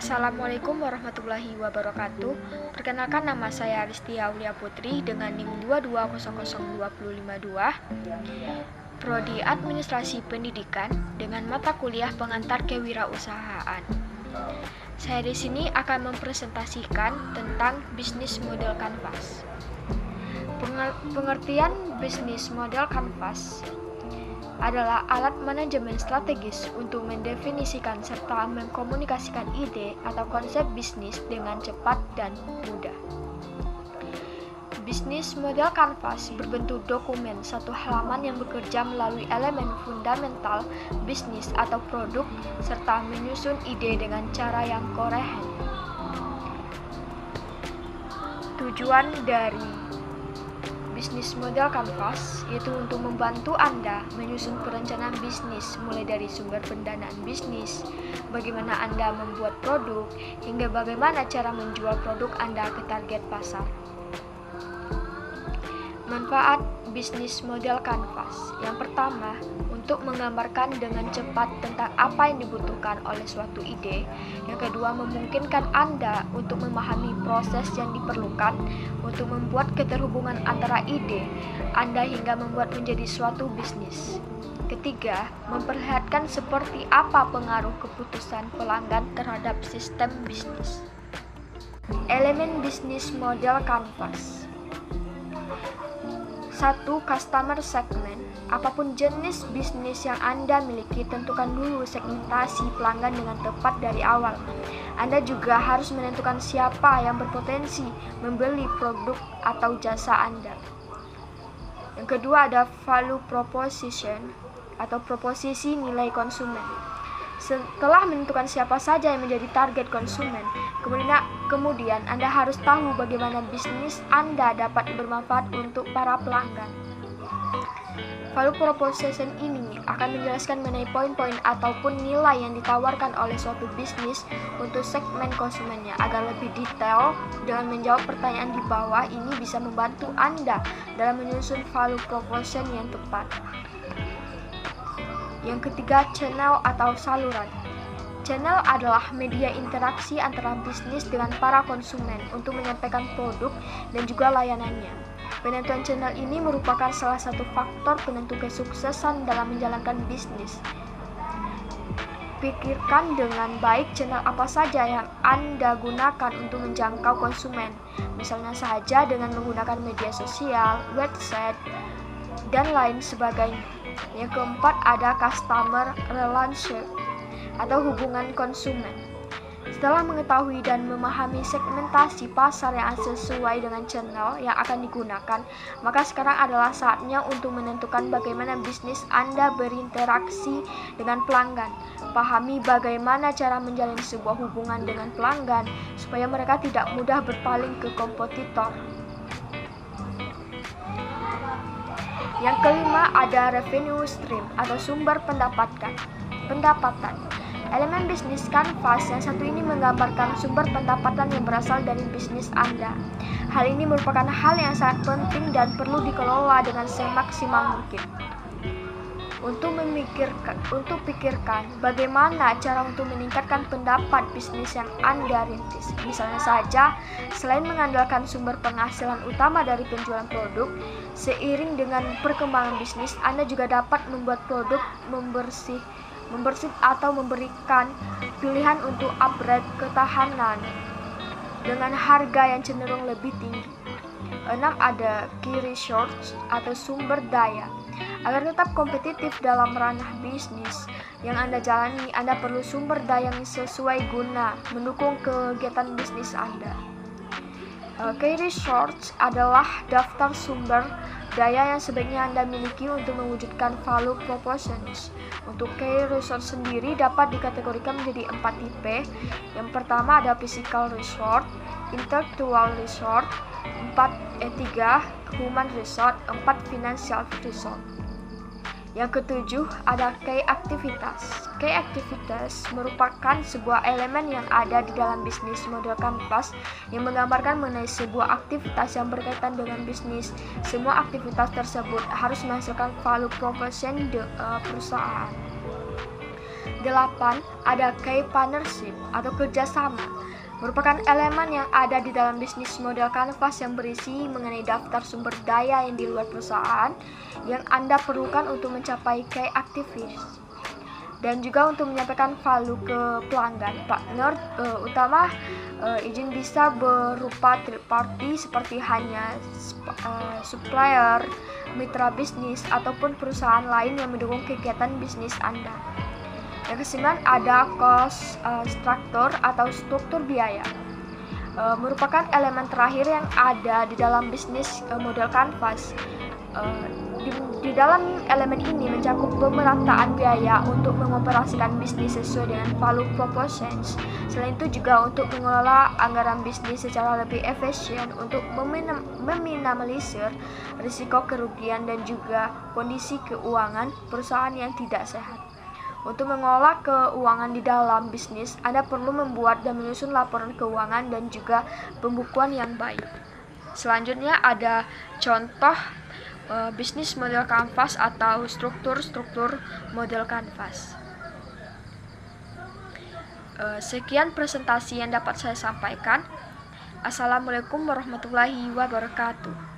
Assalamualaikum warahmatullahi wabarakatuh. Perkenalkan, nama saya Risti Aulia Putri dengan NIM 2200252, Prodi Administrasi Pendidikan dengan mata kuliah pengantar kewirausahaan. Saya di sini akan mempresentasikan tentang bisnis model kanvas. Pengertian bisnis model kanvas adalah alat manajemen strategis untuk mendefinisikan serta mengkomunikasikan ide atau konsep bisnis dengan cepat dan mudah. Bisnis model kanvas berbentuk dokumen satu halaman yang bekerja melalui elemen fundamental bisnis atau produk serta menyusun ide dengan cara yang koherent. Tujuan dari bisnis model kanvas yaitu untuk membantu Anda menyusun perencanaan bisnis, mulai dari sumber pendanaan bisnis, bagaimana Anda membuat produk, hingga bagaimana cara menjual produk Anda ke target pasar. Manfaat bisnis model kanvas. Yang pertama, untuk menggambarkan dengan cepat tentang apa yang dibutuhkan oleh suatu ide. Yang kedua, memungkinkan Anda untuk memahami proses yang diperlukan untuk membuat keterhubungan antara ide Anda hingga membuat menjadi suatu bisnis. Ketiga, memperlihatkan seperti apa pengaruh keputusan pelanggan terhadap sistem bisnis. Elemen bisnis model kanvas. 1. Customer segment. Apapun jenis bisnis yang Anda miliki, tentukan dulu segmentasi pelanggan dengan tepat dari awal. Anda juga harus menentukan siapa yang berpotensi membeli produk atau jasa Anda. Yang kedua ada value proposition atau proposisi nilai konsumen. Setelah menentukan siapa saja yang menjadi target konsumen, kemudian Anda harus tahu bagaimana bisnis Anda dapat bermanfaat untuk para pelanggan. Value proposition ini akan menjelaskan mengenai poin-poin ataupun nilai yang ditawarkan oleh suatu bisnis untuk segmen konsumennya. Agar lebih detail, dengan menjawab pertanyaan di bawah ini bisa membantu Anda dalam menyusun value proposition yang tepat. Yang ketiga, channel atau saluran. Channel adalah media interaksi antara bisnis dengan para konsumen untuk menyampaikan produk dan juga layanannya. Penentuan channel ini merupakan salah satu faktor penentu kesuksesan dalam menjalankan bisnis. Pikirkan dengan baik channel apa saja yang Anda gunakan untuk menjangkau konsumen. Misalnya saja dengan menggunakan media sosial, website, dan lain sebagainya. Yang keempat ada customer relationship atau hubungan konsumen. Setelah mengetahui dan memahami segmentasi pasar yang sesuai dengan channel yang akan digunakan, maka sekarang adalah saatnya untuk menentukan bagaimana bisnis Anda berinteraksi dengan pelanggan. Pahami bagaimana cara menjalin sebuah hubungan dengan pelanggan supaya mereka tidak mudah berpaling ke kompetitor. Yang kelima ada revenue stream atau sumber pendapatan. Elemen bisnis kanvas yang satu ini menggambarkan sumber pendapatan yang berasal dari bisnis Anda. Hal ini merupakan hal yang sangat penting dan perlu dikelola dengan semaksimal mungkin. Untuk pikirkan bagaimana cara untuk meningkatkan pendapat bisnis yang Anda rintis. Misalnya saja, selain mengandalkan sumber penghasilan utama dari penjualan produk, seiring dengan perkembangan bisnis, Anda juga dapat membuat produk membersih atau memberikan pilihan untuk upgrade ketahanan dengan harga yang cenderung lebih tinggi. 6. Ada key resource atau sumber daya. Agar tetap kompetitif dalam ranah bisnis yang Anda jalani, Anda perlu sumber daya yang sesuai guna mendukung kegiatan bisnis Anda. Key resource adalah daftar sumber daya yang sebaiknya Anda miliki untuk mewujudkan value propositions. Untuk key resource sendiri dapat dikategorikan menjadi 4 tipe. Yang pertama ada physical resource, intellectual resource, 3 human resource, 4 financial resource. Yang ketujuh ada key aktivitas. Key aktivitas merupakan sebuah elemen yang ada di dalam bisnis model kanvas yang menggambarkan mengenai sebuah aktivitas yang berkaitan dengan bisnis. Semua aktivitas tersebut harus menghasilkan value proposition perusahaan. 8. Ada key partnership atau kerjasama, merupakan elemen yang ada di dalam bisnis model kanvas yang berisi mengenai daftar sumber daya yang di luar perusahaan yang Anda perlukan untuk mencapai key activities dan juga untuk menyampaikan value ke pelanggan. Partner utama izin bisa berupa third party seperti hanya supplier, mitra bisnis, ataupun perusahaan lain yang mendukung kegiatan bisnis Anda. Yang ke-9 ada cost structure atau struktur biaya, merupakan elemen terakhir yang ada di dalam bisnis model kanvas. Di dalam elemen ini mencakup pemerataan biaya untuk mengoperasikan bisnis sesuai dengan value propositions. Selain itu juga untuk mengelola anggaran bisnis secara lebih efisien untuk meminimalisir risiko kerugian dan juga kondisi keuangan perusahaan yang tidak sehat. Untuk mengelola keuangan di dalam bisnis, Anda perlu membuat dan menyusun laporan keuangan dan juga pembukuan yang baik. Selanjutnya ada contoh bisnis model kanvas atau struktur model kanvas. Sekian presentasi yang dapat saya sampaikan. Assalamualaikum warahmatullahi wabarakatuh.